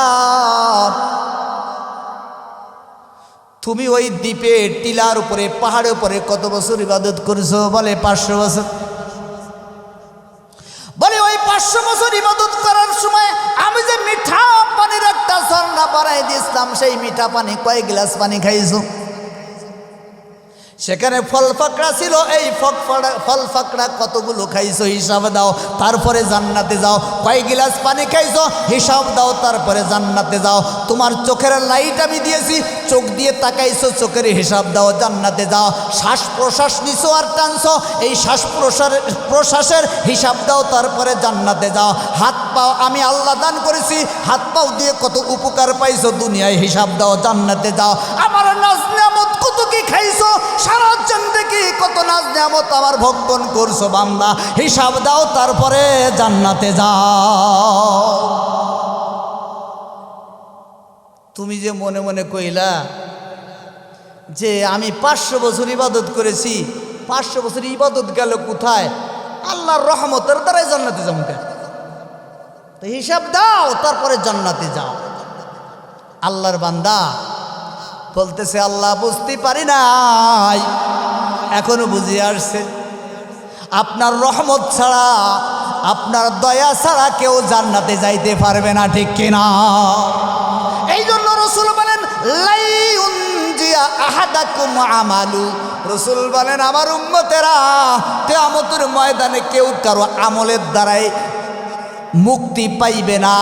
তুমি ওই দ্বীপে টিলার উপরে পাহাড়ের উপরে কত বছর ইবাদত করেছো? বলে 500 বছর। বলে ওই 500 বছর ইবাদত করার সময় আমি যে মিঠা পানির একটা ঝর্ণা বানাই দিয়েছিলাম, সেই মিঠা পানি কয় গ্লাস পানি খাইছো? সেখানে ফল ফাকড়া ছিল, এই ফল ফাকড়া কতগুলো খাইছো হিসাব দাও, তারপরে জান্নাতে যাও। কয় গ্লাস পানি খাইছো হিসাব দাও, তারপরে জান্নাতে যাও। তোমার চোখের লাইট আমি দিয়েছি, চোখ দিয়ে তাকাইছো, চোখের হিসাব দাও, জান্নাতে যাও। শ্বাস প্রশ্বাস নিছো আর টানছো, এই শ্বাস প্রশ্বাসের হিসাব দাও, তারপরে জান্নাতে যাও। হাত পাও আমি আল্লাহ দান করেছি, হাত পাও দিয়ে কত উপকার পাইছো দুনিয়ায় হিসাব দাও, জান্নাতে যাও। আমার নাজ নিয়ামত কত কি খাইছো, সারা জিন্দেগি কত নাজ নিয়ামত আমার ভক্ষণ করছো বান্দা, হিসাব দাও, তারপরে জান্নাতে যাও। তুমি যে মনে মনে কইলা যে আমি 500 বছর ইবাদত করেছি, 500 বছর ইবাদত গেল কোথায়? আল্লাহর রহমতের দ্বারাই জান্নাতে যাবো। তো হিসাব দাও, তারপরে জান্নাতে যাও। আল্লাহর বান্দা বলতেছে আল্লাহ বুঝতে পারি নাই, এখনো বুঝে আসছে। আপনার রহমত ছাড়া, আপনার দয়া ছাড়া কেউ জান্নাতে যাইতে পারবে না, ঠিক কিনা? এই জন্য রসুল বলেন লাই উনজিয়া আহাদাকুম আমালু, রসুল বলেন আমার উম্মতেরা কিয়ামতের ময়দানে কেউ কারো আমলের দ্বারাই মুক্তি পাইবে না।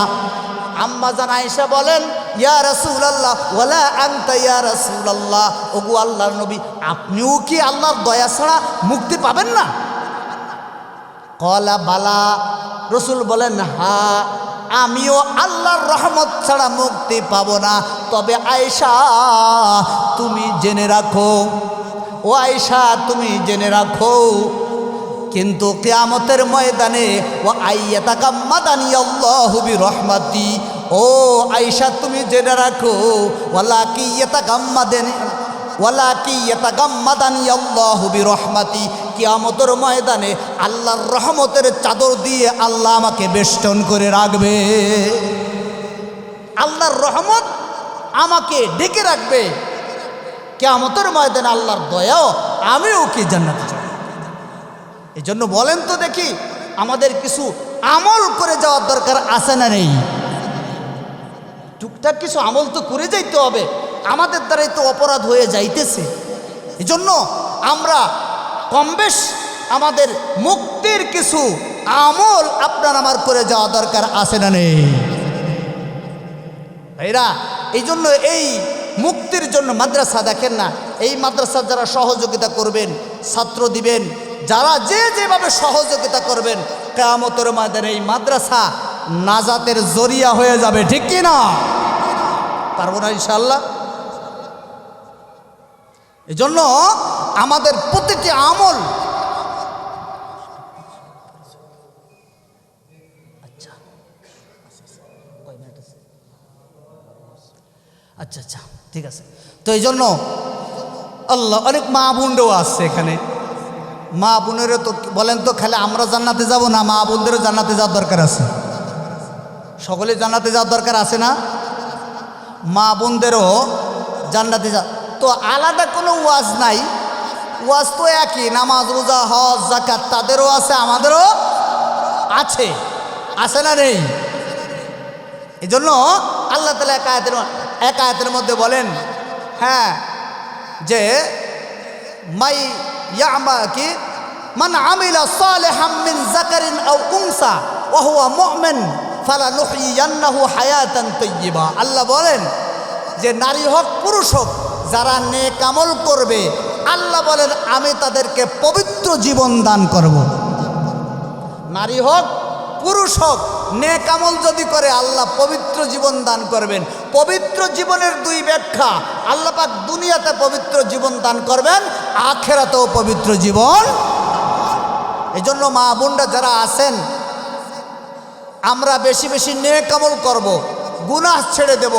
আম্মা জান আয়েশা বলেন ইয়া রাসূলুল্লাহ ওয়ালা আনতা ইয়া রাসূলুল্লাহ, ওগো আল্লাহর নবী আপনিও কি আল্লাহর দয়া ছাড়া মুক্তি পাবেন না? কলা বালা, রসুল বলেন হ্যাঁ আমিও আল্লাহর রহমত ছাড়া মুক্তি পাবো না। তবে আয়েশা তুমি জেনে রাখো, ও আয়েশা তুমি জেনে রাখো, কিন্তু কিয়ামতের ময়দানে ও আইয়াতাকাম্মাদানি আল্লাহু বিরহমাতি, ও আয়েশা তুমি জেনে রাখো ওয়ালাকি ইয়াতাগাম্মাদানি আল্লাহু বিরহমাতি, কিয়ামতের ময়দানে আল্লাহর রহমতের চাদর দিয়ে আল্লাহ আমাকে বেষ্টন করে রাখবে। আল্লাহর রহমত আমাকে ঢেকে রাখবে কিয়ামতের ময়দানে, আল্লাহর দয়াও আমিও কি জান্নাতে যাব। এই জন্য বলেন তো দেখি আমাদের কিছু আমল করে যাওয়ার দরকার আছে না নেই? টুকটাক কিছু আমল তো করে যাইতে হবে, আমাদের দ্বারাই তো অপরাধ হয়ে যাইতেছে। এই জন্য আমরা কমবেশ আমাদের মুক্তির কিছু আমল আপনার আমার করে যাওয়া দরকার আছে না নেই ভাইরা? এই জন্য এই মুক্তির জন্য মাদ্রাসা দেখেন না, এই মাদ্রাসা যারা সহযোগিতা করবেন, ছাত্র দিবেন, যারা যেভাবে সহযোগিতা করবেন, কিয়ামতের ময়দানে এই মাদ্রাসা নাজাতের জরিয়া হয়ে যাবে, ঠিক কি না? পারবো না ইনশাআল্লাহ? এই জন্য আমাদের প্রতিটি আমল আচ্ছা আচ্ছা ঠিক আছে। তো এই জন্য আল্লাহ অনেক মা বোনও আসছে এখানে, মা বোনেরও তো বলেন তো খালি আমরা জান্নাতে যাব না, মা বোনদেরও জান্নাতে যাওয়ার দরকার আছে, সকলে জান্নাতে যাওয়ার দরকার আছে না? মা বোনদেরও জান্নাতে যা, তো আলাদা কোনো ওয়াজ নাই, ওয়াজ তো একই, নামাজ রোজা হজ যাকাত তাদেরও আছে আমাদেরও আছে, আছে না নেই? এই জন্য আল্লাহ তাআলা এক আয়াতের মধ্যে বলেন, হ্যাঁ যে মাই ইয়ামা কি মান আমিলা সালিহাম মিন যাকারিন আও উনসা ওয়া হুয়া মুমিন ফালানুহয়িয়ান্নাহু হায়াতান তাইয়্যিবা। আল্লাহ বলেন যে নারী হোক পুরুষ হোক যারা নেক আমল করবে, আল্লাহ বলেন আমি তাদেরকে পবিত্র জীবন দান করব। নারী হোক পুরুষ হোক নেক আমল যদি করে আল্লাহ পবিত্র জীবন দান করবেন। পবিত্র জীবনের দুই ব্যাখ্যা, আল্লাহ পাক দুনিয়াতে পবিত্র জীবন দান করবেন, আখিরাতেও পবিত্র জীবন। এই জন্য মা বোনরা যারা আছেন আমরা বেশি বেশি নেক আমল করব, গুনাহ ছেড়ে দেব,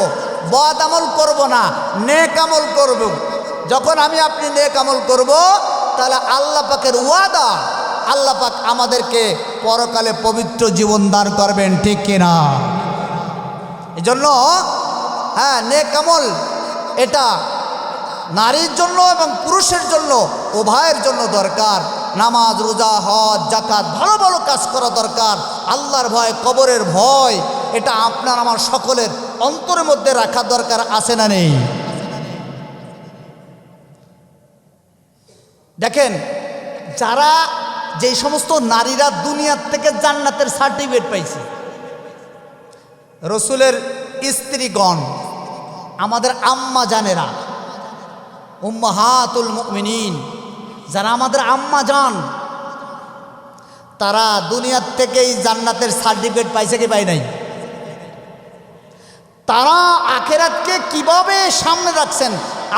বদ আমল করব না, নেক আমল করব। যখন আমি আপনি নেক আমল করব, তাহলে আল্লাহ পাকের ওয়াদা, আল্লাহ পাক আমাদেরকে পরকালে পবিত্র জীবন দান করবেন, ঠিক কিনা? এজন্য হ্যাঁ, নেক আমল এটা নারীর জন্য এবং পুরুষের জন্য উভয়ের জন্য দরকার। নামাজ, রোজা, হজ, যাকাত, ভালো ভালো কাজ করা দরকার। আল্লাহর ভয়, কবরের ভয়, এটা আপনার আমার সকলের অন্তরের মধ্যে রাখা দরকার, আছে না নেই? দেখেন, যারা যেই সমস্ত নারীরা দুনিয়ার থেকে জান্নাতের সার্টিফিকেট পাইছে, রসুলের স্ত্রীগণ, আমাদের আম্মা জানেরা, উম্মাহাতুল মুমিনিন, যারা আমাদের আম্মা জান, তারা দুনিয়ার থেকেই জান্নাতের সার্টিফিকেট পাইছে কি পাই নাই? তারা আখেরাতকে কিভাবে সামনে রাখছেন,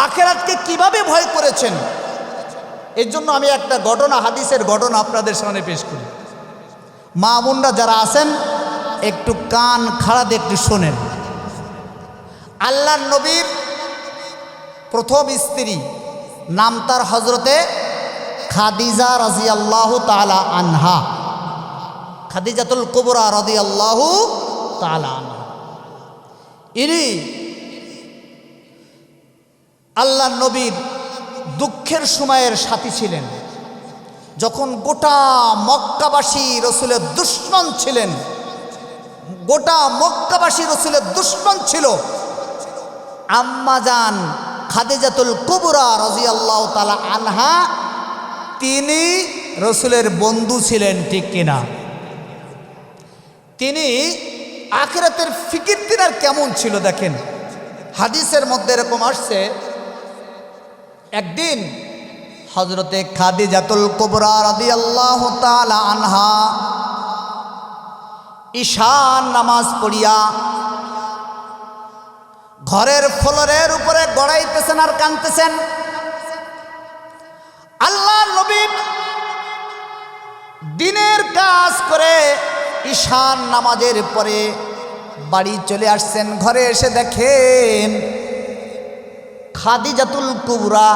আখেরাতকে কিভাবে ভয় করেছেন, এর জন্য আমি একটা ঘটনা, হাদিসের ঘটনা আপনাদের সামনে পেশ করি। মা বোনরা যারা আছেন, একটু কান খাড়া দিয়ে একটু শোনেন। আল্লাহর নবীর প্রথম স্ত্রী, নাম তার হজরতে খাদিজা রাদিয়াল্লাহু তাআলা আনহা, খাদিজাতুল কুবরা রাদিয়াল্লাহু তাআলা আনহা। ইনি আল্লাহর নবীর দুঃখের সময়ের সাথী ছিলেন। যখন গোটা মক্কাবাসী রসুলের দুশমন ছিলেন, গোটা মক্কাবাসী রসুলের দুশমন ছিল, আম্মাজান খাদিজাতুল কুবরা রাদিয়াল্লাহু তাআলা আনহা, তিনি রসুলের বন্ধু ছিলেন, ঠিক কিনা? তিনি আখিরাতের ফিকির তিনার কেমন ছিল দেখেন। হাদিসের মধ্যে এরকম আসছে, একদিন হযরতে খাদিজাতুল কুবরা রাদিয়াল্লাহু তাআলা আনহা ঈশার নামাজ পড়িয়া ঘরের ফ্লোরের উপরে গড়াইতেছেন আর কাঁদতেছেন। আল্লাহর নবী দিনের কাজ করে ঈশার নামাজের পরে বাড়ি চলে আসছেন। ঘরে এসে দেখেন খাদিজাতুল কুবরা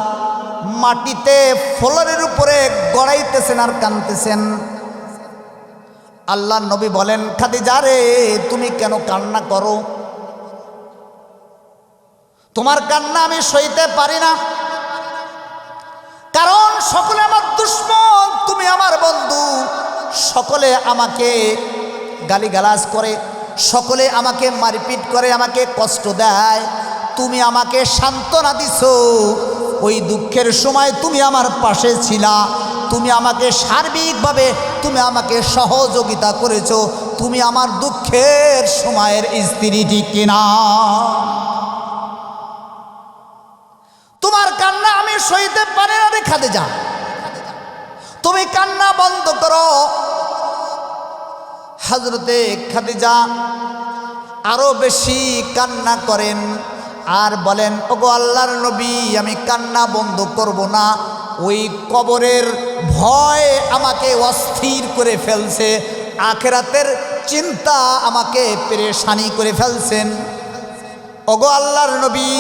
মাটিতে ফ্লোরের উপরে গড়াইতেছেন আর কাঁদতেছেন। আল্লাহর নবী বলেন, খাদিজা রে, তুমি কেন কান্না করো? তোমার কান্না আমি সইতে পারি না, কারণ সকলে আমার দুশমন, তুমি আমার বন্ধু। সকলে আমাকে গালিগালাজ করে, সকলে আমাকে মারপিট করে, আমাকে কষ্ট দেয়। তুমি আমাকে সান্ত্বনা দিছো, ওই দুঃখের সময় তুমি আমার পাশে ছিলা, তুমি আমাকে সার্বিকভাবে তুমি আমাকে সহযোগিতা করেছো, তুমি আমার দুঃখের সময়ের স্ত্রী, ঠিক কিনা? তোমার কান্না আমি সইতে পারি না রে খাদিজা, তুমি কান্না বন্ধ করো। হযরতে খাদিজা আরো বেশি কান্না করেন আর বলেন, ওগো আল্লাহর নবী, আমি কান্না বন্ধ করব না, ওই কবরের ভয় আমাকে অস্থির করে ফেলছে, আখিরাতের চিন্তা আমাকে পেরেশানি করে ফেলছেন। ওগো আল্লাহর নবী,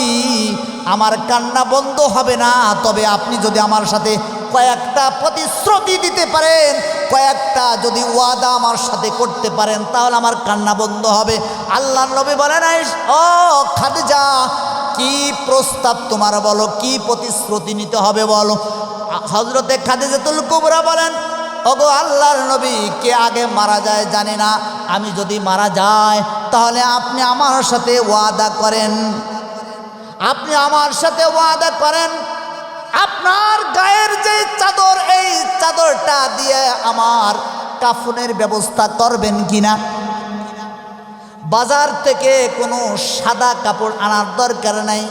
আমার কান্না বন্ধ হবে না, তবে আপনি যদি আমার সাথে কয়েকটা প্রতিশ্রুতি দিতে পারেন, কয়েকটা যদি ওয়াদা আমার সাথে করতে পারেন, তাহলে আমার কান্না বন্ধ হবে। আল্লাহর নবী বলেন, ও খাদিজা, কি প্রস্তাব তোমার, বলো, কি প্রতিশ্রুতি নিতে হবে বলো। হযরতে খাদিজাতুল কুবরা বলেন, ওগো আল্লাহর নবী, কে আগে মারা যায় জানি না, আমি যদি মারা যাই তাহলে আপনি আমার সাথে ওয়াদা করেন, আপনি আমার সাথে ওয়াদা করেন, আপনার গায়ের যে চাদর, এই চাদরটা দিয়ে আমার কাফনের ব্যবস্থা করবেন কিনা। বাজার থেকে কোনো সাদা কাপড় আনার দরকার নাই,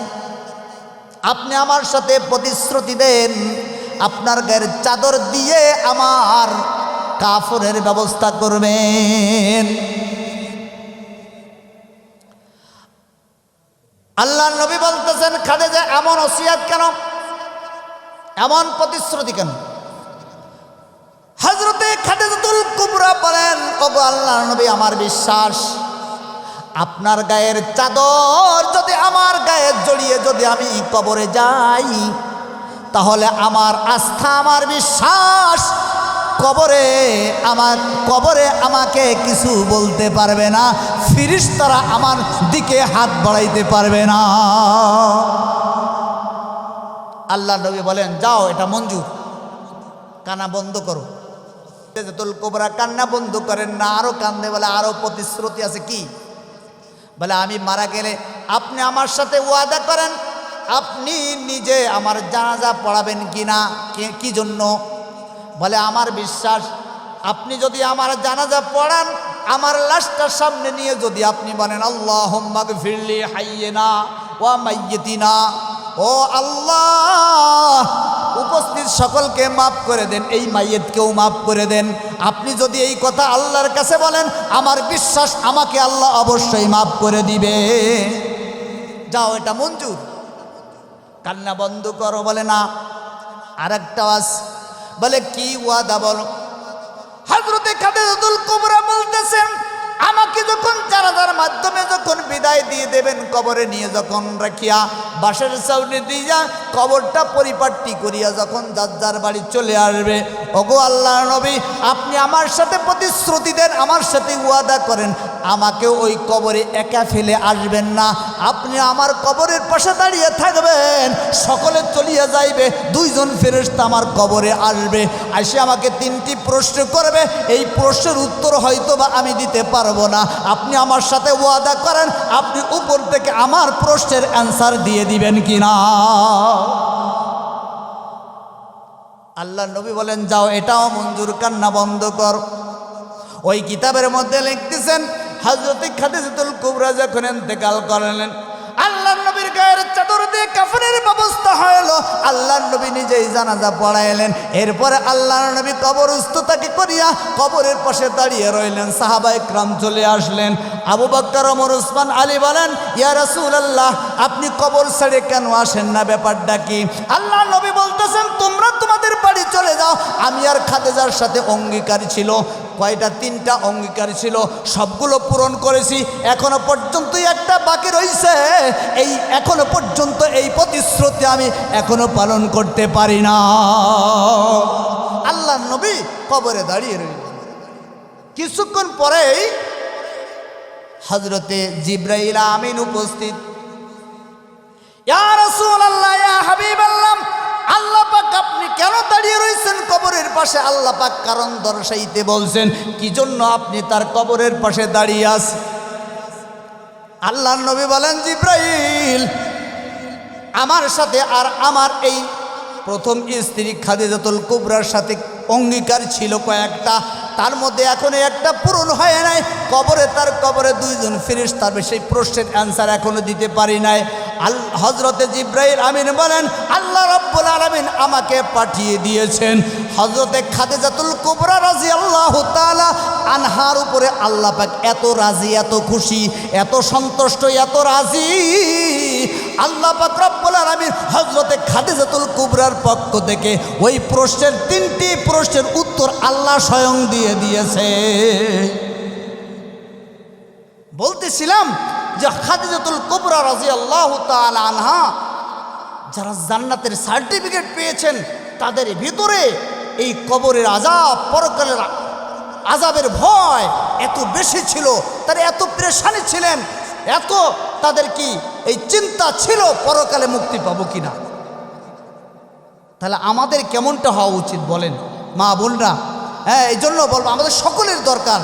আপনি আমার সাথে প্রতিশ্রুতি দেন, আপনার গায়ের চাদর দিয়ে আমার কাফনের ব্যবস্থা করবেন। আল্লাহর নবী বলতেছেন, খাদিজা, এমন ওসিয়াত কেন, এমন প্রতিশ্রুতি কেন? হযরতে খাদিজাতুল কুবরা বলেন, ও ওগো আল্লাহর নবী আমার বিশ্বাস আপনার গায়ের চাদর যদি আমার গায়ে জড়িয়ে যদি আমি কবরে যাই তাহলে আমার আস্থা আমার বিশ্বাস কবরে আমাকে কিছু বলতে পারবে না, ফেরেশতারা আমার দিকে হাত বাড়াইতে পারবে না। আল্লাহ নবী বলেন যাও এটা মঞ্জুর, কান্না বন্ধ করো। সিদরাতুল কুবরা কান্না বন্ধ করেন না, আরো কান্দে, বলে আরো প্রতিশ্রুতি আছে। কি বলে? আমি মারা গেলে আপনি আমার সাথে ওয়াদা করেন আপনি নিজে আমার জানাজা পড়াবেন কিনা। কি জন্য? বলে আমার বিশ্বাস আপনি যদি আমার জানাজা পড়ান, আমার লাশটার সামনে নিয়ে যদি আপনি বলেন আল্লাহুম্মা গফিরলি হাইয়িনা ওয়া মাইয়িতিনা, ও আল্লাহ উপস্থিত সকলকে মাফ করে দেন, এই মাইয়েতকেও মাফ করে দেন। আপনি যদি এই কথা আল্লাহর কাছে বলেন, আমার বিশ্বাস আমাকে আল্লাহ অবশ্যই মাফ করে দিবে। যাও এটা মঞ্জুর, কান্না বন্ধ করো। বলে না, আর একটা আওয়াজ। বলে কি ওয়াদা বলো? হযরতে খাদিজাতুল কুবরা বলতেছেন আমাকে যখন জানাজার মাধ্যমে যখন বিদায় দিয়ে দেবেন, কবরে নিয়ে যখন রাখিয়া বাঁশের ছাউনি দিয়া কবরটা পরিপাটি করিয়া যখন যার যার বাড়ি চলে আসবে, ওগো আল্লাহর নবী আপনি আমার সাথে প্রতিশ্রুতি দেন, আমার সাথে ওয়াদা করেন আমাকে ওই কবরে একা ফেলে আসবেন না, আপনি আমার কবরের পাশে দাঁড়িয়ে থাকবেন। সকলে চলিয়া যাইবে, দুইজন ফেরেশতা আমার কবরে আসবে, এসে আমাকে তিনটি প্রশ্ন করবে, এই প্রশ্নের উত্তর হয়তো বা আমি দিতে পারবো না। আপনি আমার সাথে ওয়াদা করেন আপনি উপর থেকে আমার প্রশ্নের অ্যান্সার দিয়ে দিবেন কিনা। আল্লাহ নবী বলেন যাও এটাও মঞ্জুর, কান্না বন্ধ কর। ওই কিতাবের মধ্যে লিখতেছেন হযরত খাদিজাতুল কুবরা যখন ইন্তেকাল করলেন, আল্লাহর নবীর গায়ের চাদর দিয়ে কাফনের ব্যবস্থা হলো, আল্লাহর নবী নিজেই জানাজা পড়াইলেন। এরপরে আল্লাহর নবী কবরস্থতাকে করিয়া কবরের পাশে দাঁড়িয়ে রইলেন। সাহাবায়ে কেরাম চলে আসলেন। আবু বকর, ওমর, ওসমান, আলী বলেন ইয়া রাসূলুল্লাহ আপনি কবর ছেড়ে কেন আসেন না, ব্যাপারটা কি? আল্লাহর নবী বলতেছেন তোমরা তোমাদের বাড়ি চলে যাও, আমি আর খাদিজার সাথে অঙ্গীকার ছিল। কয়টা? 3টা অঙ্গীকার ছিল, সবগুলো পূরণ করেছি, এখনো পর্যন্ত একটা বাকি রয়েছে। এই এখনো পর্যন্ত এই প্রতিশ্রুতি আমি এখনো পালন করতে পারি না। আল্লাহর নবী কবরে দাঁড়িয়ে রইলেন। কিছুক্ষণ পরেই হযরতে জিবরাইল আমিন উপস্থিত। ইয়া রাসূলুল্লাহ, ইয়া হাবিবাল্লাহ, আল্লাহ পাক আপনি কেন দাঁড়িয়ে রয়েছেন কবরের পাশে? আল্লাহ পাক কারণ দর্শাইতে বলছেন, কি জন্য আপনি তার কবরের পাশে দাঁড়িয়ে আছেন? আল্লাহর নবী বলেন জিবরাইল আমার সাথে আর আমার এই প্রথম স্ত্রী খাদিজাতুল কুবরার সাথে অঙ্গীকার ছিল কয়েকটা, তার মধ্যে এখনো একটা পূরণ হয় নাই। তার কবরে 2জন ফেরেশতা, সেই প্রশ্নের অ্যান্সার এখনো দিতে পারি নাই। হযরতে জিবরাইল আমিন বলেন আল্লাহ রাব্বুল আলামিন আমাকে পাঠিয়ে দিয়েছেন হযরতে খাদিজাতুল কুবরা রাদিয়াল্লাহু তাআলা আনহার উপরে। আল্লাহ পাক এত রাজি, এত খুশি, এত সন্তুষ্ট, এত রাজি, আল্লাহ পাক রব্বুল আলামিন হযরতে খাদিজাতুল কুবরার পক্ষ থেকে ওই প্রশ্নের 3টি প্রশ্নের উত্তর আল্লাহ স্বয়ং দিয়ে দিয়েছে। বলতেছিলাম যে খাদিজাতুল কুবরা রাদিয়াল্লাহু তাআলা আনহা যারা জান্নাতের সার্টিফিকেট পেয়েছেন, তাদের ভিতরে এই কবরের আযাব, পরকালের আযাবের ভয় এত বেশি ছিল, তারা এত পেরেশানি ছিলেন, এত তাদের কি এই চিন্তা ছিল পরকালে মুক্তি পাবো কিনা। তাহলে আমাদের কেমনটা হওয়া উচিত বলেন মা বোনরা? হ্যাঁ, এই জন্য বলবো আমাদের সকলের দরকার।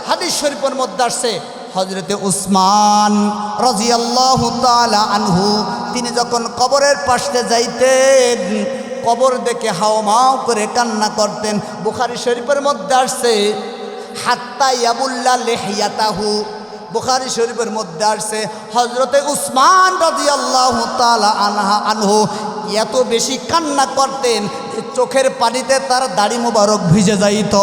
হাদিস শরীফের মধ্যে আসছে হযরতে উসমান রাদিয়াল্লাহু তাআলা আনহু তিনি যখন কবরের পাশে যাইতেন, কবর দেখে হাওমাও করে কান্না করতেন। বুখারী শরীফের মধ্যে আসছে হাত্তা ইয়াবুল্লা লিহিয়াতাহু, বুখারী শরীফের মধ্যে আসছে হযরতে উসমান রাদিয়াল্লাহু তাআলা আনহু এত বেশি কান্না করতেন যে চোখের পানিতে তার দাড়ি মোবারক ভিজে যাইত।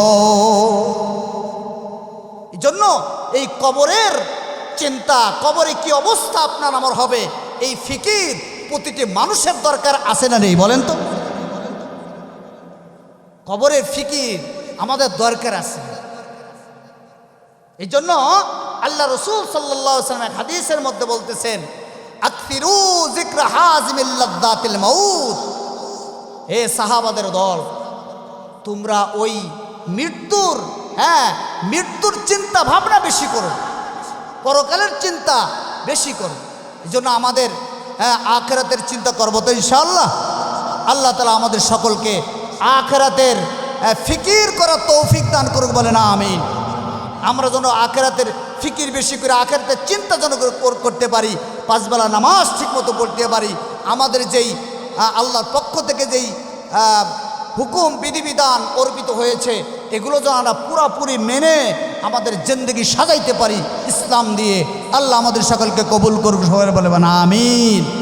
এই জন্য এই কবরের চিন্তা, কবরে কি অবস্থা আপনার আমার হবে, এই ফিকির প্রতিটি মানুষের দরকার আছে না নেই বলেন তো? কবরের ফিকির আমাদের দরকার আছে। এই জন্য আল্লাহ রসুল সাল্লাল্লাহু আলাইহি ওয়াসাল্লাম এক হাদিসের মধ্যে বলতেছেন, আকসিরু যিকরা হাযিমিল লাযযাতিল মাউত। হে সাহাবাদের দল, তোমরা ওই মৃত্যুর চিন্তা ভাবনা বেশি করো, পরকালের চিন্তা বেশি করো। এই জন্য আমাদের আখিরাতের চিন্তা করবো তো ইনশাআল্লাহ। আল্লাহ তাআলা আমাদের সকলকে আখিরাতের ফিকির করার তৌফিক দান করুক, বলে না আমিন। আমরা যেন আখিরাতের ফিকির বেশি করে আখিরাতের চিন্তা যেন করতে পারি, পাঁচবেলা নামাজ ঠিকমতো পড়তে পারি, আমাদের যেই আল্লাহর পক্ষ থেকে যেই হুকুম বিধিবিধান অর্পিত হয়েছে এগুলো যেন আমরা পুরাপুরি মেনে আমাদের জিন্দেগি সাজাইতে পারি ইসলাম দিয়ে। আল্লাহ আমাদের সকলকে কবুল করুক, সবাই বলে না আমিন।